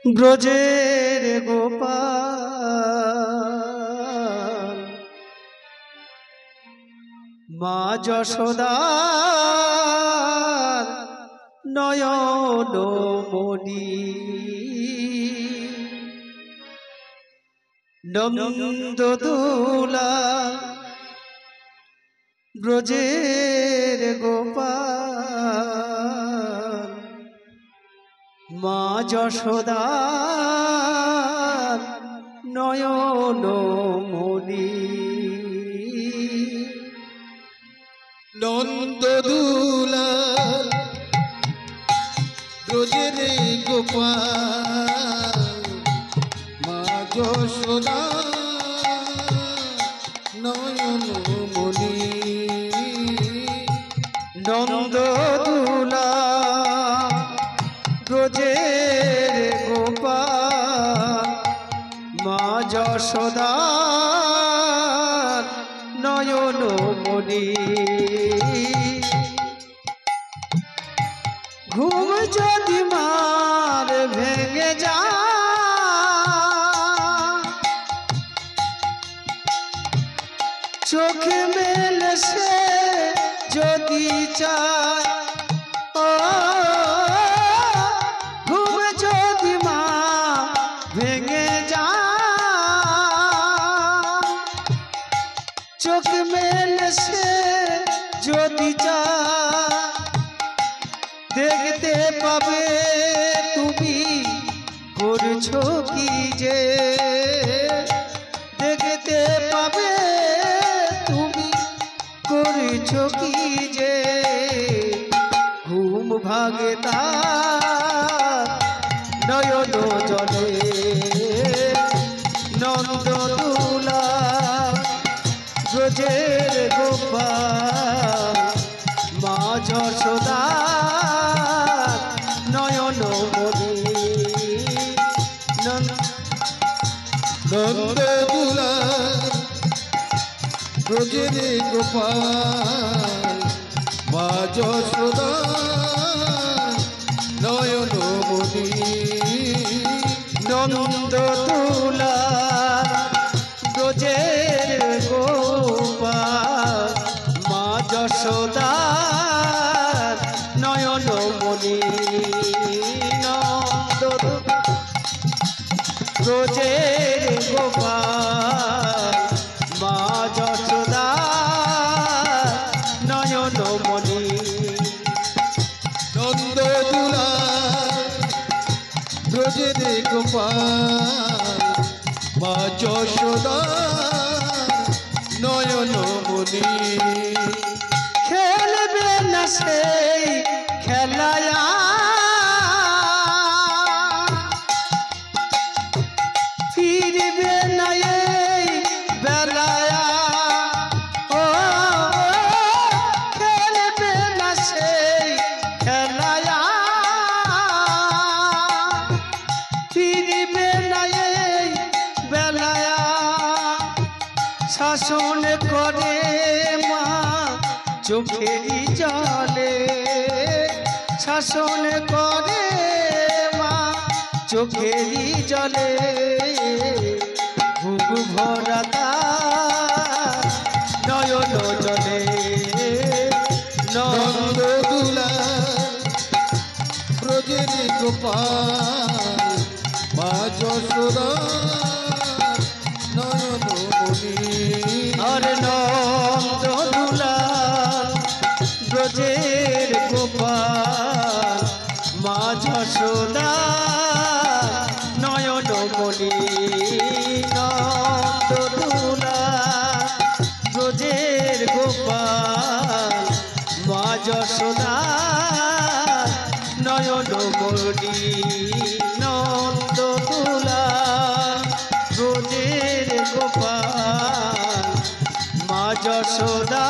ব্রজের গোপাল মা যশোদার নয়ন মণি নন্দদোলা ব্রজের গোপাল মা যশোদার নয়ন মণি নন্দদোলা ব্রজের গোপাল মা যশোদা নয়ন মণি নন্দদোলা ব্রজের গোপাল মা যশোদার নয়ন মণি ঘুম যদি মার ভেঙে যা চোখে মেলে সে যদি চায় ঘুম যদি মা ভেঙে যা চোখ মেলে সে যদি চায় দেখতে পাবে তুমি করছো কি যে দেখতে পাবে তুমি করছো কি যে ঘুম ভাগে তার নয়ন জলে নন্দদোলা ব্রজের গোপাল মা যশোদা নয়ন মণি নন্দদোলা ব্রজের গোপাল মা যশোদা নয়ন মণি নন্দদোলা ব্রজের গোপাল মা যশোদা নয়ন মণি নন্দদোলা ব্রজের গোপাল মা যশোদা নয়ন মণি নন্দদোলা ব্রজের গোপাল মা যশোদা নয়ন মণি খেলবে না সেই খেলায়া ফিরবে না এই বেলায়া ও খেলবে না সেই খেলায়া ফিরবে না এই বেলায়া শাসন করে মা চোখেরই জলে শাসন করে মা চোখেরই জলে বুক ভরা তার নয়ন জলে নন্দদোলা ব্রজের গোপাল মা যশোদা নয়ন মণি আর নন্দদোলা ব্রজের গোপাল মা যশোদা নয়ন মণি নন্দদোলা ব্রজের গোপাল মা যশোদা নয়ন মণি নন্দদোলা ব্রজের গোপাল মা যশোদা